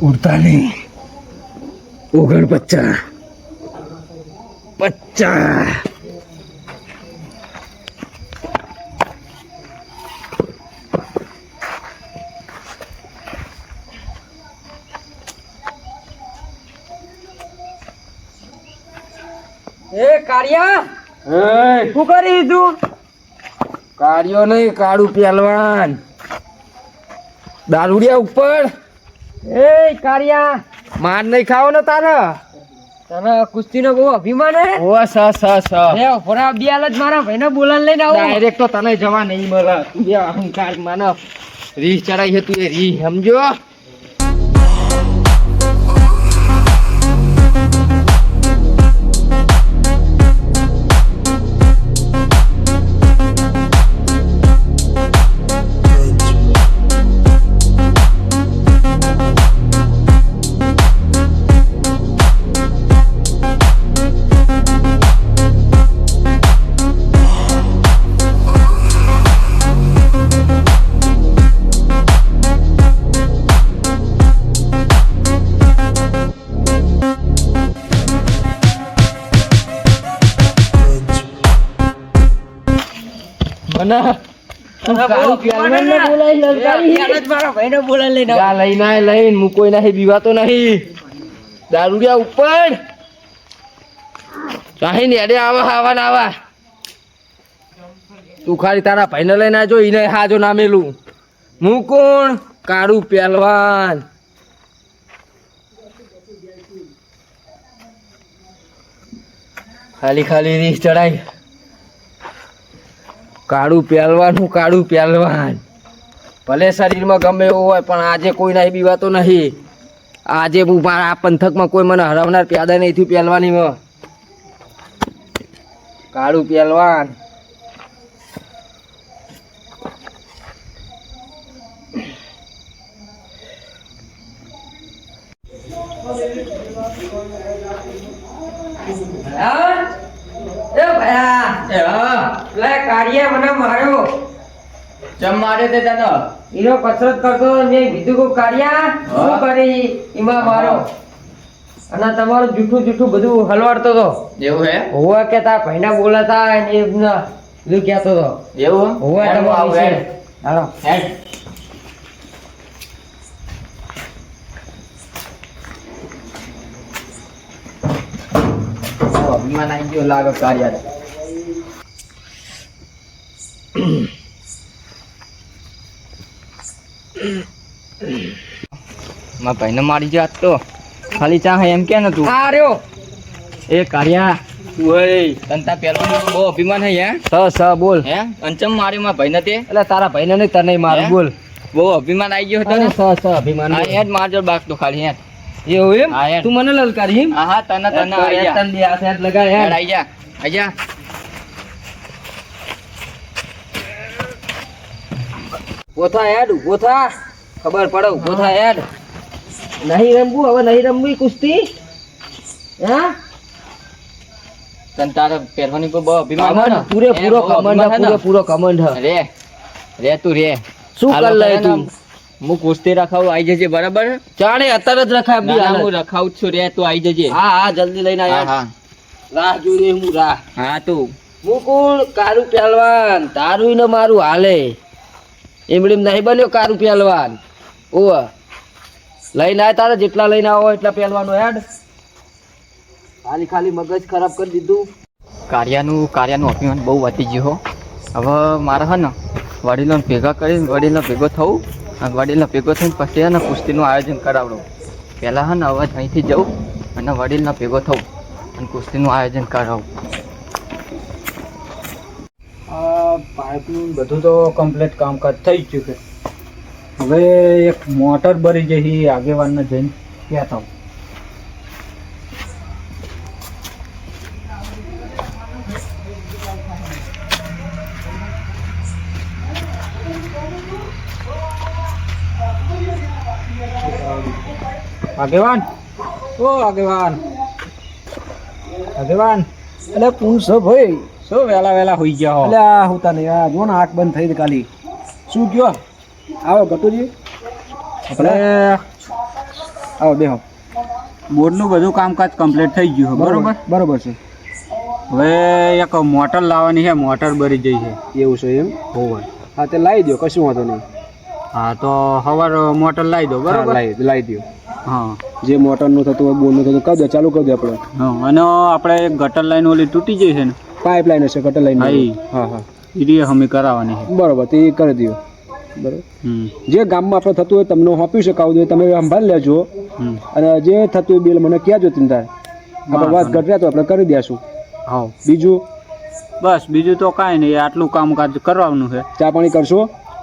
48 49 50 એ કાળિયા એ શું કરી તું? કાર્યો નહીં, કાળું પહેલવાન દારૂડિયા ઉપર એ કાળિયા માર નહીં ખાવો ને તારે. તને કુસ્તીનો બહુ અભિમાન હે? ઓ સ એ ફોરા બિયાલ જ મારા ભાઈને બોલાન લઈને આવો. ડાયરેક્ટ તો તને જવા નહીં મળે. તું બે અહંકાર માનવ રીહ ચડાઈ છે તું એ રીહ સમજો. લઈને હું કોઈ નહીં બીવાતો નહીં. દારૂડિયા ઉપર ચાહીને એડે આવા તું ખાલી તારા ભાઈને લઈને આવજો. એને હાજો નામેલું હું કોણ? કાળું પહેલવાન. ખાલી રીહ ચડાય. કાળું પહેલવાન હું કાળું પહેલવાન. ભલે શરીરમાં ગમે એવું હોય પણ આજે કોઈ નહીં બીવાતો નહીં. આજે હું મારા પંથકમાં કોઈ મને હરાવનાર પ્યાદા નહીં થયું પહેલવાનીમાં. કાળું પહેલવાન. એ ભયા લે કાળિયા મને માર્યો. ચમ મારે તે તને ઈનો કસરત કરતો મેં કીધું કે કાળિયા શું કરી એમાં મારો અને તમારું જૂઠું બધું હલવાડતો હતો. એવું હે? હોવા કે તાર ભાઈના બોલાતા ને એમને બધું કહેતો હતો. એવું હોવા તમારું છે. હાલો હેડ. અભિમાન આવી ગયો લાગે કાર્ય. મારા ભાઈને મારી જાત તો ખાલી ચા એમ કે ને તું. આ રહ્યો એ કાર્યા તનતા પેલો બહુ અભિમાન હે. સ બોલ હે અંચમ માર્યો મારા ભાઈને તે. એટલે તારા ભાઈને નહીં તને મારું બોલ. બહુ અભિમાન આવી ગયો હતો ને. સ અભિમાન. હા હેડ મારજો બાક તો ખાલી હેડ. એવું એમ? તું મને લલકારી એમ? હા તને આઈ જા. તને આ સેટ લગાય હેડ. આઈ જા. પોથા હેડ ઉભો થા. ખબર પડે ઉભો થા હેડ. નહીં રમવું હવે નહીં રમવી કુસ્તી. હા તન તારા પહેરવાની પર બહુ અભિમાન હે ને. પૂરો કમંડ રે તું રે. શું કર લે તું? હું કુસ્તી રખાવું આવી જજે બરાબર. ચાણે અત્યારે જ રખાય બી હું રખાવું છું રે તું આવી જજે. હા જલ્દી લઈને આય. હા રાહ જોઈ હું રાહ. હા તું હું કોણ? કાળું પહેલવાન. તારું ને મારું હાલે એમડીમ નહીં બન્યો કાળું પહેલવાન. ઓવા લઈને આય તારે જેટલા લઈને આવો એટલા પહેલવાનો હેડ. ખાલી મગજ ખરાબ કરી દીધું. કાર્યાનું અભિમાન બહુ વધી ગયું હો. હવે મારે હે ને વડીલોને ભેગા કરીને વડીલનો ભેગો થવું અને વડીલનો ભેગો થઈને પછી હે ને કુસ્તીનું આયોજન કરાવડું. પહેલાં હે ને હવે અહીંથી જવું અને વડીલનો ભેગો થવું અને કુસ્તીનું આયોજન કરાવવું. પાઇપનું બધું તો કમ્પ્લીટ કામકાજ થઈ ગયું છે. હવે એક મોટર ભરી જઈ આગેવાનને જઈને કહેતા હું. આગેવાન એટલે પૂછો ભાઈ શું વેલા હોઈ ગયા હો? એટલે આ હોતા નહીં. આ જો ને આંખ બંધ થઈ કાલી. શું કયો? આવો ગટુજી આપણે આવો બેહો. બોર્ડનું બધું કામકાજ કમ્પ્લીટ થઈ ગયું છે, બરોબર? બરોબર છે. હવે એક મોટર લાવવાની છે, મોટર બરી જઈ છે. એવું છે એમ? હોવે. હા તે લાવી દો, કશું વાંધો નહીં. હા તો સવાર મોટર લાવી દો, બરોબર? લાવી દો. હા જે મોટરનું થતું હોય, બોરનું થતું કહી દો, ચાલુ કરી દો આપણે. હા, અને આપણે એક ગટર લાઈન ઓલી તૂટી જઈ છે ને, પાઇપલાઇન હશે, ગટર લાઈન. હા હા, એ રીતે અમે કરાવવાની છે. બરોબર, તે કરી દો. બરોબર. હમ જે ગામમાં આપણે થતું હોય તમને સોંપી શકાવું જોઈએ, તમે સંભાળી લેજો. હમ અને જે થતું હોય બિલ મને કહેજો ચિંતા. આપણે વાત ઘટ્યા તો આપણે કરી દઈશું. હા, બીજું બસ બીજું તો કાંઈ નહીં, આટલું કામકાજ કરવાનું છે. ચા પાણી કરશો?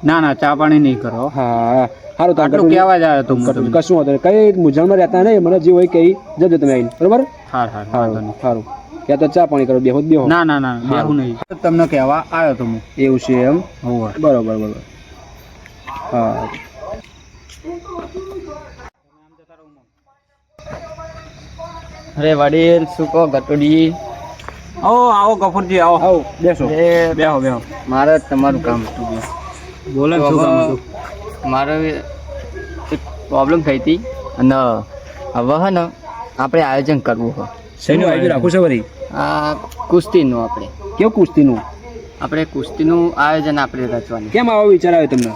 ના ના, ચા પાણી નહીં કરો. હા સારું, આટલું કહેવા જ આવ્યો તો હું તમને. કશું વાંધો નહીં, કઈ મૂંઝવણમાં રહેતા નહીં, મને જે હોય કહી જજો તમે આવીને, બરોબર? હા હા, વાંધો નહીં. સારું, ત્યાં તો ચા પાણી કરો, બેહો જ બેહો. ના ના ના, બેહું નહીં. તમને કહેવા આવ્યો તો હું. એવું છે એમ? હોવે. બરોબર બરોબર. હા અરે વડીલ, શું કહો ગટુડી? આવો ગફુરજી, આવો. આવો બેસો. બેહો બેહો. મારે તમારું કામ હતું. બોલો ને, શું કામ હતું? મારે એક પ્રોબ્લેમ થઈ હતી અને હવે હે ને આપણે આયોજન કરવું હોય. શેનું આયોજન રાખવું છે વળી? આ કુસ્તીનું આપણે કેવું કુસ્તીનું? કુસ્તીનું આયોજન આપણે રચવાનું. કેમ આવો વિચાર આવ્યો તમને?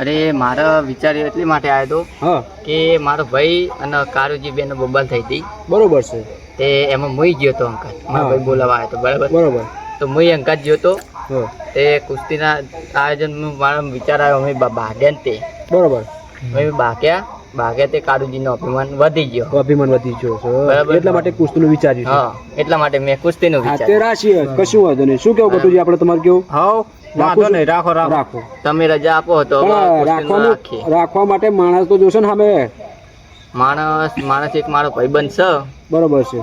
અરે મારા વિચાર એટલી માટે આવ્યો હતો હા કે મારો ભાઈ અને કારુજી બેનો બબાલ થઈ હતી, બરોબર છે. તે એમાં મુઈ ગયો હતો અંકલ. મારો ભાઈ બોલાવા આવ્યો હતો, બરાબર? બરોબર. તો મુઈ અંકલ ગયો હતો. હા તે કુસ્તીના આયોજનનું મારો વિચાર આવ્યો. અમે ભાગ્યા ને તે બરોબર. અમે ભાગ્યા તે કારુજીનો અભિમાન વધી ગયો. અભિમાન વધી ગયો છે, બરાબર. એટલા માટે કુસ્તીનું વિચાર્યું છે. હા, એટલા માટે મેં કુસ્તીનું હા તે વિચાર. રાશિ કશું વાંધો નહીં. શું કેવું ગટુજી, આપણે તમારે કેવું? હાવ, વાંધો નહીં, રાખો રાખો. રાખો. તમે રજા આપો તો હવે પણ કુસ્તીનું રાખીએ. રાખવા માટે માણસ તો જોશે ને સામે. માણસ એક મારો ભાઈબંધ છે, બરોબર છે.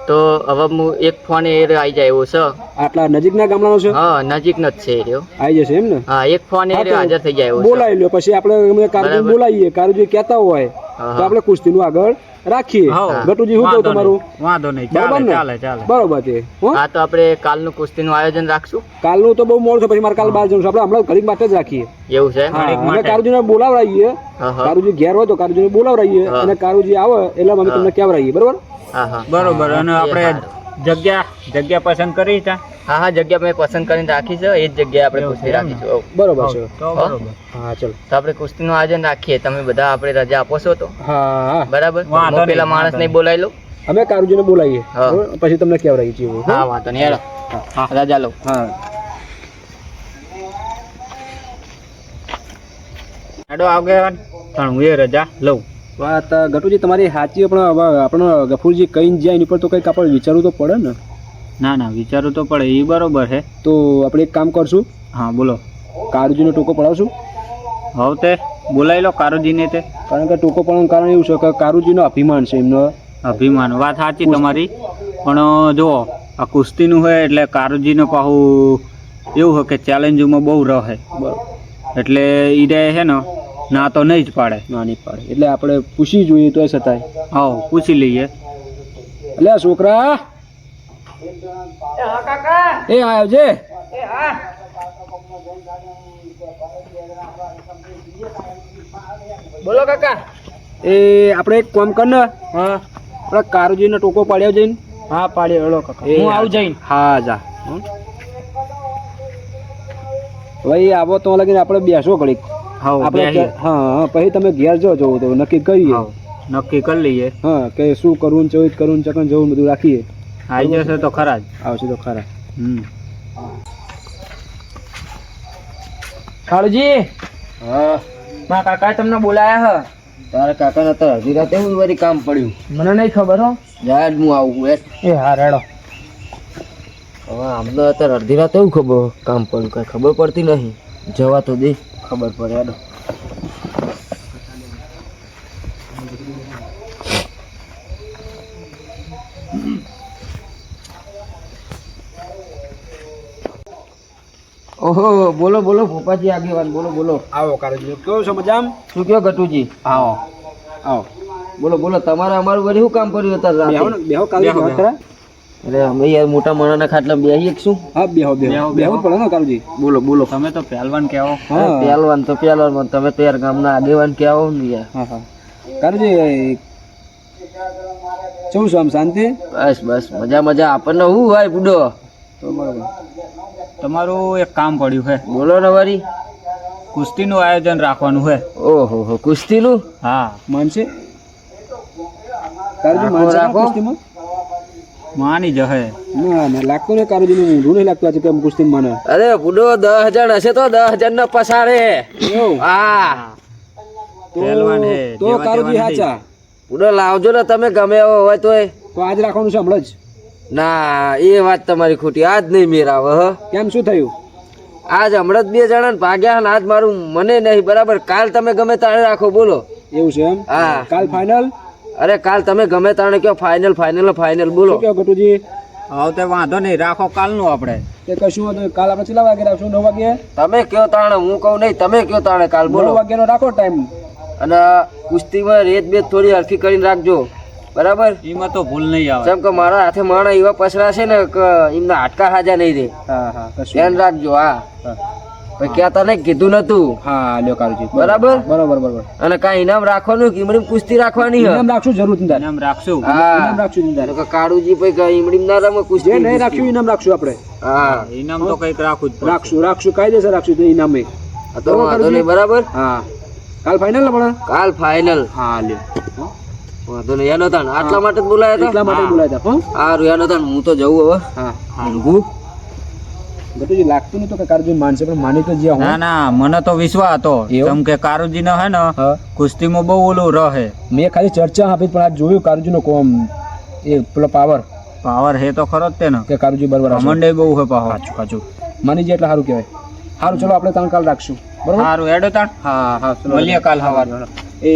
તો હવે હું એક ફોન એ આવી જાય એવો છે. આટલા નજીકના ગામડાનો છે? હા, નજીકનો જ છે એ રહ્યો. આવી જશે એમ ને? હા, એક ફોન એ હા, તો હાજર થઈ જાય એવો છે. બોલાવી લ્યો, પછી આપણે કારુજી બરાબર. બોલાવીએ, કારુજી કહેતા હોય હા, તો આપણે કુસ્તીનું આગળ રાખીએ. હાવ. ગટુજી શું કહું વાંધો તમારું? નહીં, વાંધો નહીં, બરાબર ચાલે ને? ચાલે ચાલે. બરોબર છે. હો? હા, તો આપણે કાલનું કુસ્તીનું આયોજન રાખશું. કાલનું તો બહુ મોડું છે, પછી મારે કાલ બહાર જવું છે. આપણે હમણાં ઘડીક માટે જ રાખીએ. એવું છે એમ? હા, ઘડીક અમે માટે. કારુજીને બોલાવડાવીએ. હા, હા. કારુજી ઘેર હોય તો કારુજીને બોલાવડાવીએ, હા. અને કારુજી આવે એટલે અમે તમને કહેવડાવીએ, બરોબર? હા, હા. બરોબર. અને એ આપણે સારું. જગ્યા પસંદ કરી ત્યાં. હા, જગ્યા મેં પસંદ કરીને રાખી છે. એ જ જગ્યાએ આપણે એવું કુસ્તી છે એમ ને? રાખીશું. બરોબર છે. તો હા. બરોબર. હા ચલો. તો આપણે કુસ્તીનું આયોજન રાખીએ. તમે બધા આપણે રજા આપો છો તો હા હા, બરાબર? વાંધો હું પેલા નહીં, માણસને વાંધો બોલાવી લઉં. અમે કારુજીને બોલાવીએ, હા. બરોબર? પછી તમને કહેવડાવીએ છીએ. હો? હા, વાંધો નહીં, હેડો. હા. રજા લો. હા આડો આગેવાન, પણ હું એ રજા લઉં. વાત ગટુજી તમારી સાચી, પણ હવે આપણો ગફુરજી કઈ જાય એની પર તો કંઈક આપણે વિચારવું તો પડે ને. ના ના, વિચારવું તો પડે, એ બરોબર છે. તો આપણે એક કામ કરશું, હા બોલો. કારુજીનો ટોકો પડાવશું. હવે તે બોલાવી લો કારુજીને. તે કારણ કે ટોકો પડવાનું કારણ એવું છે કે કારુજીનો અભિમાન છે એમનો. અભિમાન, વાત સાચી તમારી. પણ જો આ કુસ્તીનું હોય એટલે કારુજીનું પાછું એવું હોય કે ચેલેન્જમાં બહુ રહે, બરોબર. એટલે ઈ રહે છે ને, ના તો નહીં જ પાડે. ના નહીં પાડે, એટલે આપણે પૂછી જોઈએ તો છતાંય. આવો પૂછી લઈએ. એટલે આ છોકરા એ આવજે. બોલો કાકા. એ આપણે એક કામ કર ને, હા આપણે કારુજીનો ટોકો પાડ્યો જઈને. હા, પાડી હેડો કાકા. એ હું આવું જઈને. હા જા. ભાઈ આવો તો લગીને આપણે બેસો ઘડીક. હા, આપણે હા પછી તમે ઘેર જો જવું તો નક્કી કરીએ. નક્કી કરી લઈએ. હા, કે શું કરવું ને ચેવું કરવું ને ચકન જવું બધું રાખીએ. આવી જશે તો ખરા જ. આવશે તો ખરા. કાળુજી, હા, મારા કાકા તમને બોલાયા હ. તારા કાકાને તો અડધી રાતે હું વળી કામ પડ્યું. મને નહીં ખબર હો. યાર હું આવું એ. હા, રેડો. હવે આમને અત્યારે અડધી રાતે એવું ખબર કામ પડ્યું, કઈ ખબર પડતી નહીં. જવા તો દે, ખબર પડે. હેડો. ઓહો, બોલો બોલો ભોપાજી આગેવાન, બોલો બોલો. આવો કારુજી, કેવું છો મજામાં? શું કયો ગટુજી? આવો આવો, બોલો બોલો. તમારે અમારું વળી શું કામ કર્યું અત્યારે રાતે? બેહો કારુજી, વાત કરા. અરે અમે યાર મોટા માણાના ખાટલા બેહીએ કે શું? હા, બેહો બેહો બેહો પડે ને કારુજી. બોલો બોલો. તમે તો પહેલવાન કહેવો. પહેલવાન તો પહેલવાન, તમે તો યાર ગામના આગેવાન કહેવો ને યાર. હા હા કારુજી, શું છે આમ શાંતિ? બસ બસ મજા મજા. આપણને શું હોય બુડો? તો બરાબર. તમારું એક કામ પડ્યું છે. બોલો ને વરી. કુસ્તીનું આયોજન રાખવાનું છે. ઓહો હો, કુસ્તીનું? હા. માનશે? રાખો. કુસ્તીમાં માની જશે. ના ના લાગતું ને કારુજી નું ઊંધું નહીં લાગતું આજે કેમ કુસ્તી માને. અરે બુડો 10,000 હશે તો 10,000 ને પસાડે. હા પહેલવાન હે તો કારુજી હાચા. બુડો લાવજો ને તમે ગમે એવો હોય તોય. તો આજ રાખવાનું છે હમણાં જ. ના એ વાત તમારી ખોટી. આજ નહીં મેર આવે. હ કેમ શું થયું? આજ હમણાં જ 2 જણા ભાગ્યા ને આજ મારું મને નહીં બરાબર. કાલ તમે ગમે તાણે રાખો. બોલો. એવું છે એમ? હા. કાલ ફાઇનલ? અરે કાલ તમે ગમે તાણે કયો ફાઇનલ ફાઇનલ ફાઇનલ બોલો. શું કહો ગટુજી? હા તે વાંધો નહીં રાખો કાલનું આપણે. તે કશું વાંધો નહીં. કાલ આપણે કેટલા વાગે રાખશું? 9 વાગે? તમે કયો તાણે, હું કહું નહીં. તમે કયો તાણે કાલ બોલો. 9 વાગ્યાનો રાખો ટાઈમ. અને કુસ્તીમાં રેત બેત થોડી હરખી કરીને રાખજો બરાબર. એમાં તો ભૂલ નહીં આવે. જેમ કે મારા હાથે માણા એવા પસરા છે ને કે એમના હાડકા હાજા નહીં રે. હા હા ધ્યાન રાખજો. હા ભાઈ કહેતા નહીં કીધું નતું. હા લ્યો કારુજી. બરાબર બરાબર બરાબર. અને કાંઈ ઇનામ રાખવાનું કે ઈમડી કુસ્તી રાખવાની હે? ઇનામ રાખશું જરૂર ચિંતા. ઇનામ રાખશું. હા ઇનામ રાખશું ચિંતા. કે કાળુજી ભાઈ કઈ ઈમડી ના રમે કુસ્તી. જે નહીં રાખશું ઇનામ રાખશું આપણે. હા ઇનામ તો કઈક રાખવું જ રાખશું. રાખશું કાયદેસર રાખશું તો ઇનામ એ. તો વાંધો નહીં બરાબર. હા કાલ ફાઇનલ ને પણ? કાલ ફાઇનલ. હા લ્યો. વાંધો નહીં. એનો તાણ આટલા માટે જ બોલાયા હતા. એટલા માટે બોલાયા હતા. સારું એનો તાણ હું તો જવું હવે. હા ઊંઘું. ગટુજી લાગતું નહીં તો કે કારુજી માનશે પણ માની તો જ્યાં ના ના મને તો વિશ્વાસ હતો કેમ કે કારુજી નો હે ને કુસ્તીમાં બહુ ઓલું રહે. મેં ખાલી ચર્ચા આપી પણ આ જોયું કારુજી નો કોમ એ પેલો પાવર હે તો ખરો જ તે ને કે કારુજી બરાબર કમંડે બહુ હે પાવર. સાચું માની જાય એટલે સારું કહેવાય. સારું ચલો આપણે તાણ કાલ રાખશું બરાબર. સારું હેડો તાણ. હા હા મળીએ કાલ સવારે. એ